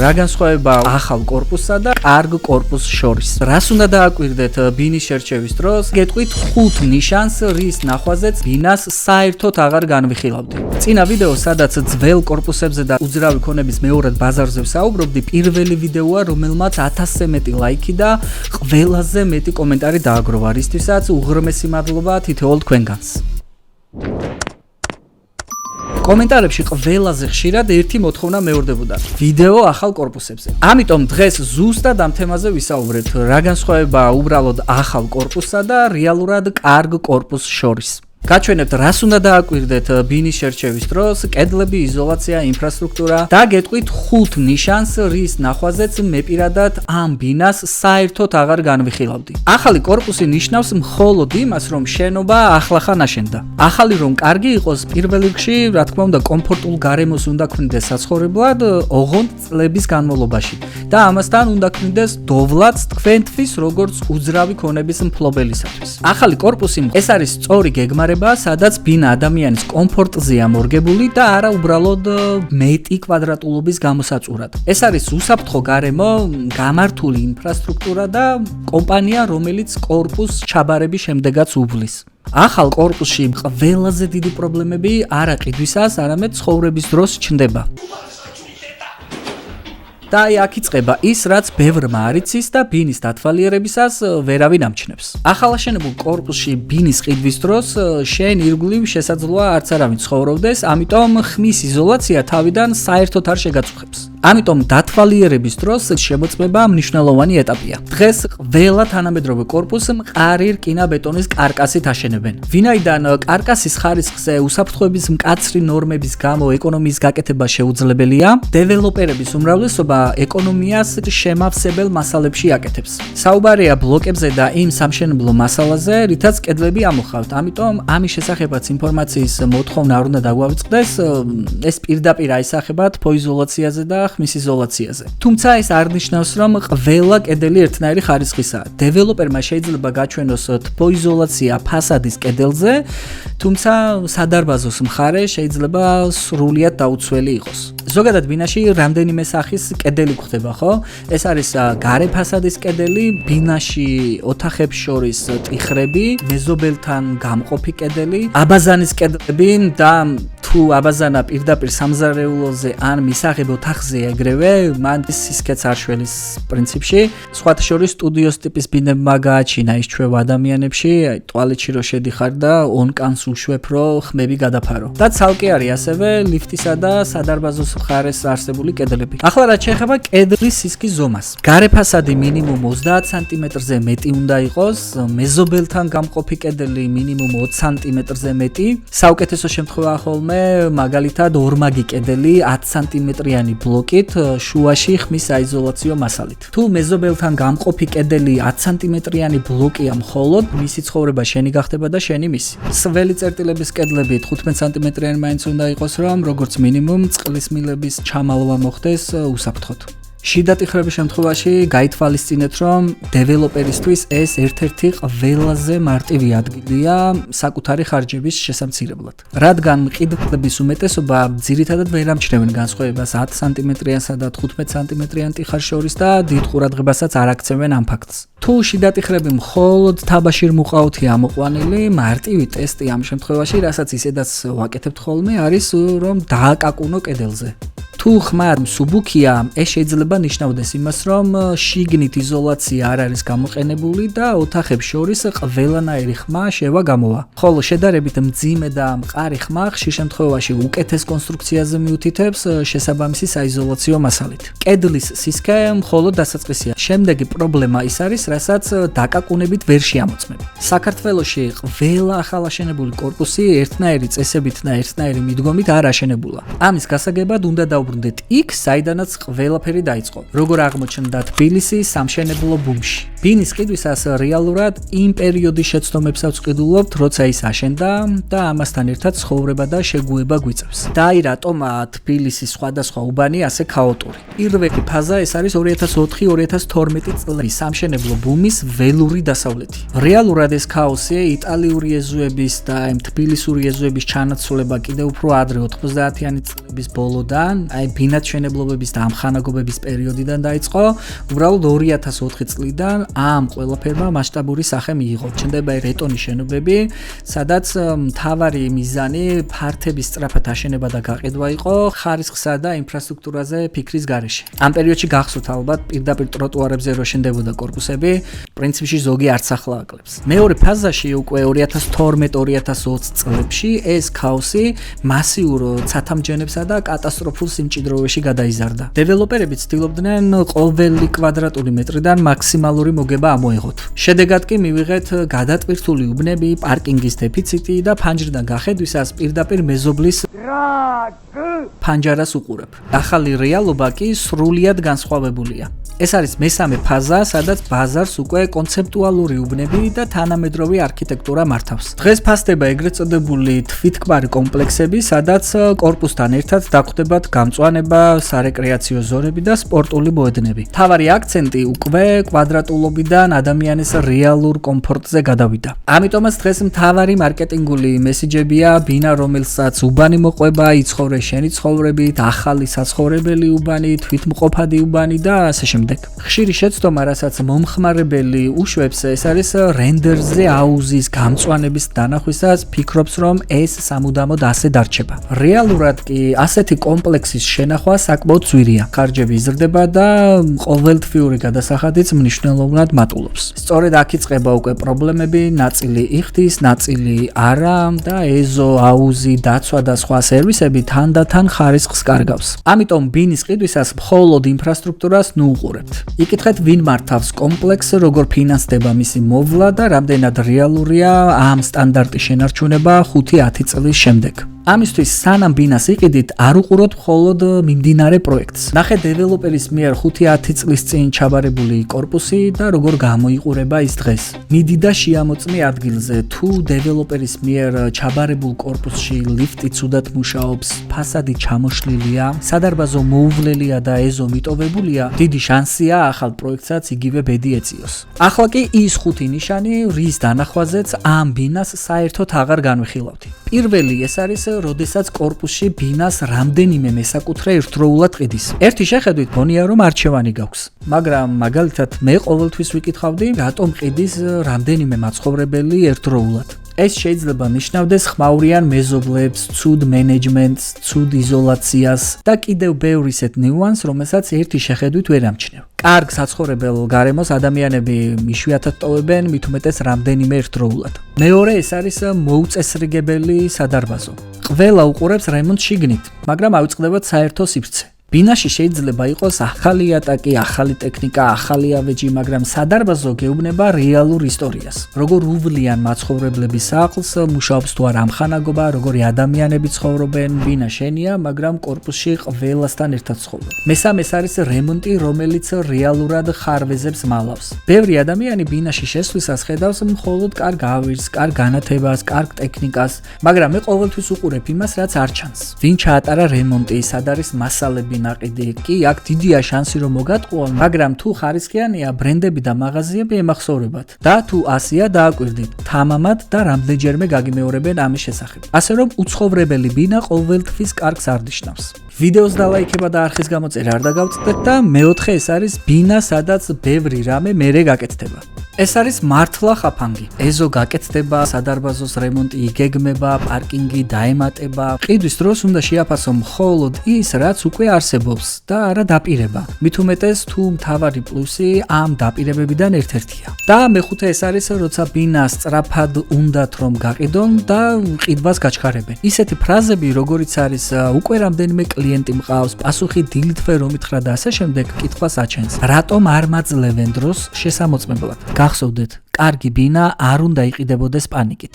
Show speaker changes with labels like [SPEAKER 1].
[SPEAKER 1] რა განსხვავებაა ახალ კორპუსსა და კარგ კორპუსს შორის? რას უნდა დააკვირდეთ ბინის შერჩევის დროს? გეტყვით 5 ნიშანს, რის ნახვაზეც ბინას საერთოდ აღარ განვიხილავდი. წინა ვიდეო, სადაც ძველ კორპუსებზე და უძრავი ქონების მეორად ბაზარზე ვსაუბრობდი, პირველი ვიდეოა, რომელმაც 1000-ზე მეტი ლაიქი და ყველაზე მეტი კომენტარი დააგროვა, რისთვისაც უღრმესი მადლობა თითოეულ თქვენგანს. კომენტარებში ყველაზე ხშირად ერთი მოთხოვნა მეორდებოდა: ვიდეო ახალ კორპუსებზე. ამიტომ დღეს ზუსტად ამ თემაზე ვისაუბრეთ, რა განსხვავებაა უბრალოდ ახალ კორპუსსა და რეალურად კარგ კორპუსს შორის. გაჩვენებთ, რას უნდა დააკვირდეთ ბინის შერჩევის დროს, კედლები, იზოლაცია, ინფრასტრუქტურა და გეტყვით 5 ნიშანს, რის ნახვაზეც მე პირადად ამ ბინას საერთოდ აღარ განვიხილავდი. ახალი კორპუსი ნიშნავს მხოლოდ იმას, რომ შენობა ახლახან აშენდა. ახალი რომ კარგი იყოს, პირველ რიგში, რა თქმა უნდა, კომფორტულ გარემოს უნდა ქმნიდეს საცხოვრებლად ოღონდ წლების განმავლობაში და ამასთან უნდა ქმნიდეს დოვლაც თქვენთვის, როგორც უძრავი ქონების მფლობელისათვის. ახალი კორპუსი ეს არის სწორი გეგმარება, სადაც ბინა ადამიანის კომფორტზეა მორგებული და არა უბრალოდ მეტი კვადრატულობის გამოსაწურად. ეს არის უსაფრთხო გარემო, გამართული ინფრასტრუქტურა და კომპანია, რომელიც კორპუსს ჩაბარების შემდეგაც უბლის. ახალ კორპუსში ყველაზე დიდი პრობლემები არა ყიდვისას, არამედ ცხოვრების დროს ჩნდება. და აქ იწყება ის, რაც ბევრმა არ იცის და ბინის დათვალიერებისას ვერავინ ამჩნევს. ახალაშენებულ კორპუსში ბინის ყიდვის დროს შენ ირგვლივ შესაძლოა არც არავინ ცხოვრობდეს, ამიტომ ხმის იზოლაცია თავიდან საერთოდ არ შეგაწუხებს. ამიტომ დათვალიერების დროს შემოწმება მნიშვნელოვანი ეტაპია. დღეს ყველა თანამედროვე კორპუსს მყარი რკინა-ბეტონის კარკასით აშენებენ. ვინაიდან კარკასის ხარისხზე უსაფრთხოების მკაცრი ნორმების გამო ეკონომიის გაკეთება შეუძლებელია, დეველოპერების უმრავლესობა ეკონომიას შემავსებელ მასალებში აკეთებს. საუბარია ბლოკებზე და იმ სამშენებლო მასალაზე, რითაც კედლები ამოხავთ. ამიტომ ამის შესახებაც ინფორმაციის მოთხოვნა არ უნდა დაგვავიწყდეს, ეს პირდაპირ აისახება თბოიზოლაციაზე და ხმის იზოლაციაზე. თუმცა ეს არ ნიშნავს, რომ ყველა კედელი ერთნაირი ხარისხისაა. დეველოპერმა შეიძლება გაჩვენოს თბოიზოლაცია ფასადის კედელზე, თუმცა სადარბაზოს მხარე შეიძლება სრულიად დაუცველი იყოს. ზოგადად ბინაში რამდენიმე სახის კედელი გვხდება, ხო? ეს არის გარე ფასადის კედელი, ბინაში ოთახებს შორის ტიხრები, მეზობელთან გამყოფი კედელი, აბაზანის კედლები და თუ აბაზანა პირდაპირ სამზარეულოზე ან მისაღებ ოთახზე ეგრევე, მან სისქეც არ შველის პრინციპში. სხვათა შორის სტუდიოს ტიპის ბინებმა გააჩინა ის ჩვევა ადამიანებში, ტუალეტში რო შედიხარ და ონკანს უშვებ, რომ ხმები გადაფარო. და ცალკე არის ასევე ლიფტისა და სადარბაზოს მხარეს არსებული კედლები. ახლა რაც შეეხება კედლის სისქის ზომას. გარე ფასადი მინიმუმ 30 სანტიმეტრზე მეტი უნდა იყოს, მეზობელთან გამყოფი კედელი მინიმუმ 20 სანტიმეტრზე მეტი. საუკეთესო შემთხვევაა ხოლმე მაგალითად ორმაგი კედელი 10 სანტიმეტრიანი ბლოკით, შუაში ხმის საიზოლაციო მასალით. თუ მეზობელთან გამყოფი კედელი 10 სანტიმეტრიანი ბლოკია მხოლოდ, მისი ცხოვრება შენი გახდება და შენი მისი. სველი წერტილების კედლები 15 სანტიმეტრიანი მაინც უნდა იყოს, რომ როგორც მინიმუმ წყლის მილების ჩამალვა მოხდეს უსაფრთხოდ. შიდა ტიხრების შემთხვევაში გაითვალისწინეთ, რომ დეველოპერისთვის ეს ერთ-ერთი ყველაზე მარტივი ადგილია საკუთარი ხარჯების შესამცირებლად. რადგან მყიდველების უმეტესობა ძირითადად ვერ ამჩნევენ განსხვავებას 10 სანტიმეტრიანსა და 15 სანტიმეტრიან ტიხარ შორის და დიდ ყურადღებასაც არ აქცევენ ამ ფაქტს. თუ შიდა ტიხრები მხოლოდ თაბაში მოყავთია ამოყვანილი, მარტივი ტესტი ამ შემთხვევაში, რასაც ისედაც ვაკეთებთ ხოლმე, არის რომ დააკაკუნო კედელზე. თუ ხმა მსუბუქია, ეს შეიძლება ნიშნავდეს იმას, რომ შიგნით იზოლაცია არ არის გამოყენებული და ოთახებს შორის ყველანაირი ხმა შევა გამოვა. ხოლო შედარებით მძიმე და მყარი ხმა ხშირ შემთხვევაში უკეთეს კონსტრუქციაზე მიუთითებს შესაბამისი საიზოლაციო მასალით. კედლის სისქე მხოლოდ დასაწყისია. შემდეგი პრობლემა ის არის, რასაც დაკაკუნებით ვერ შეამოწმები. საქართველოში ყველა ახალაშენებული კორპუსი ერთნაირი წესებით და ერთნაირი მიდგომით არ აშენებულა. ამის გასაგებად უნდა დავბრუნდეთ იქ, საიდანაც ყველაფერი დაიწყო. როგორ აღმოჩნდა თბილისი სამშენებლო ბუმში. ბინის ყიდვისას რეალურად იმ პერიოდის შეცდომებსაც ვყიდულობთ, როცა ის აშენდა და ამასთან ერთად ცხოვრება და შეგუება გვიწევს. და აი რატომა თბილისის სხვადასხვა უბანი ასე ქაოტური. პირველი ფაზა ეს არის 2004-2012 წლის სამშენებლო ბუმის ველური დასავლეთი. რეალურად ეს ქაოსი იტალიური ეზოების და თბილისური ეზოების ჩანაცვლება კიდევ უფრო ადრე 90-იანი წლების ბოლოდან, აი ბინათშენებლობების და ამხანაგობების პერიოდიდან დაიწყო, უბრალოდ 2004 წლიდან ამ ყველაფერმა მასშტაბური სახე მიიღო. ჩნდება რეტონის შენობები, სადაც მთავარი მიზანი ფართების სწრაფად აშენება და გაყიდვა იყო ხარისხსა და ინფრასტრუქტურაზე ფიქრის გარეშე. ამ პერიოდში გახსოვთ ალბათ პირდაპირ ტროტუარებზე რო შენდებოდა კორპუსები, პრინციპში ზოგი არც ახლა აკლებს. მეორე ფაზაში უკვე 2012-2020 წლებში ეს ქაოსი მასიურ ცათამბჯენებსა და კატასტროფულ სიმჭიდროვეში გადაიზარდა. დეველოპერები ცდილობდნენ ყოველი კვადრატული მეტრიდან მაქსიმალური მოგება ამოეღოთ. შედეგად კი მივიღეთ გადატვირთული უბნები, პარკინგის დეფიციტი და ფანჯრიდან გახედვისას პირდაპირ მეზობლის ფანჯარას უყურებ. ახალი რეალობა კი სრულიად განსხვავებულია. ეს არის მესამე ფაზა, სადაც ბაზარს უკვე კონცეპტუალური უბნები და თანამედროვე არქიტექტურა მართავს. დღეს ფასდება ეგრეთ წოდებული თვითქმარი კომპლექსები, სადაც კორპუსთან ერთად დაგვხვდებათ გამწვანება, სარეკრეაციო ზონები და სპორტული მოედნები. მთავარი აქცენტი უკვე კვადრატულობიდან ადამიანის რეალურ კომფორტზე გადავიდა. ამიტომაც დღეს მთავარი მარკეტინგული მესიჯებია ბინა, რომელსაც უბანი მოყვება, იცხოვრე შენი ცხოვრებით, ახალი საცხოვრებელი უბანი, თვითმყოფადი უბანი და ასე შემდეგ. ხშირი შეცდომა, რასაც მომხმარებელი უშვებს, ეს არის რენდერზე აუზის გამწვანების დანახვისას ფიქრობს, რომ ეს სამუდამოდ ასე დარჩება. რეალურად კი ასეთი კომპლექსის შენახვა საკმაოდ ძვირია. ხარჯები იზრდება და ყოველთვიური გადასახადიც მნიშვნელოვნად მატულობს. სწორედ აქ იწყება უკვე პრობლემები, ნაწილი იხდის, ნაწილი არა და ეზო, აუზი, დაცვა და სხვა სერვისები თანდათან ხარისხს კარგავს. ამიტომ ბინის ყიდვისას მხოლოდ ინფრასტრუქტურას ნუ უყურებთ. იკითხეთ, ვინ მართავს კომპლექსს, როგორ ფინანსდება მისი მოვლა და რამდენად რეალურია ამ სტანდარტის შენარჩუნება 5-10 წლის შემდეგ. ამისთვის სანამ ბინას იყიდით, არ უყუროთ მხოლოდ მიმდინარე პროექტს. ნახეთ დეველოპერის მიერ 5-10 წლის წინ ჩაბარებული კორპუსი და როგორ გამოიყურება ის დღეს. მიდი და შეამოწმე ადგილზე, თუ დეველოპერის მიერ ჩაბარებულ კორპუსში ლიფტი ცუდად მუშაობს, ფასადი ჩამოშლილია, სადარბაზო მოუვლელია და ეზო მიტოვებულია, დიდი შანსია ახალ პროექტსაც იგივე ბედი ეწიოს. ახლა კი ის 5 ნიშანი, რის დანახვაზეც ამ ბინას საერთოდ აღარ განვიხილავთ. პირველი ეს არის, როდესაც კორპუსში ბინას რამდენიმე მესაკუთრე ერთდროულად ყიდის. ერთი შეხედვით გონია, რომ არჩევანი გაქვს. მაგრამ მაგალითად მე ყოველთვის ვიკითხავდი, რატომ ყიდის რამდენიმე მაცხოვრებელი ერთდროულად. ეს შეიძლება ნიშნავდეს ხმაურიან მეზობლებს, ცუდ მენეჯმენტს, ცუდ იზოლაციას და კიდევ ბევრ ისეთ ნიუანს, რომელსაც ერთი შეხედვით ვერ ამჩნევ. კარგ საცხოვრებელ გარემოს ადამიანები იშვიათად ტოვებენ, მით უმეტეს რამდენიმე ერთდროულად. მეორე ეს არის მოუწესრიგებელი სადარბაზო. ყველა უყურებს რემონტს შიგნით, მაგრამ ავიწყდებათ საერთო სივრცე. ბინაში შეიძლება იყოს ახალი ატაკი, ახალი ტექნიკა, ახალი ავეჯი, მაგრამ სადარბაზო გეუბნება რეალურ ისტორიას. როგორ უვლიან მაცხოვრებლების სახლს, მუშაობს თუ არა ამხანაგობა, როგორი ადამიანები ცხოვრობენ, ბინა შენია, მაგრამ კორპუსში ყველასთან ერთად ცხოვრობენ. მესამე არის რემონტი, რომელიც რეალურად ხარვეზებს მალავს. ბევრი ადამიანი ბინაში შესვლისას ხედავს მხოლოდ კარგ ავირს, კარგ განათებას, კარგ ტექნიკას, მაგრამ მე ყოველთვის უყურებ იმას, რაც არ ჩანს. ვინ ჩაატარა რემონტი, სად არის მასალები ნაყიდი, კი აქ დიდია შანსი რომ მოგატყუონ, მაგრამ თუ ხარისხიანია, ბრენდები და მაღაზიები ემახსოვრებათ და თუ ასია დააკვირდით, თამამად და რამდენჯერმე გაგიმეორებენ ამის შესახებ. ასე რომ უცხოვრებელი ბინა ყოველთვის კარგს არ ნიშნავს. ვიდეოს დალაიქება და არხის გამოწერა არ დაგავწდეთ და მეოთხე ეს არის ბინა, სადაც ბევრი რამე მერე გაკეთდება. ეს არის მართლა ხაფანგი. ეზო გაკეთდება, სადარბაზოს რემონტი იგეგმება, პარკინგი დაემატება. ყიდვის დროს უნდა შეაფასო მხოლოდ ის, რაც უკვე არსებობს და არა დაპირება. მით უმეტეს თუ მთავარი პლუსი ამ დაპირებებიდან ერთ-ერთია. და მეხუთე ეს არის, როცა ბინას სწრაფად უნდათ რომ გაყიდონ და ყიდვას გაჩქარებენ. ისეთი ფრაზები, როგორიც არის უკვე რამდენიმე კლიენტი მყავს, პასუხი დილითვე რომ ითხრა და ასე შემდეგ, კითხვას აჩენს. რატომ არ მაძლევენ დროს შესამოწმებლად? გახსოვდეთ, კარგი ბინა არ უნდა იყიდებოდეს პანიკით.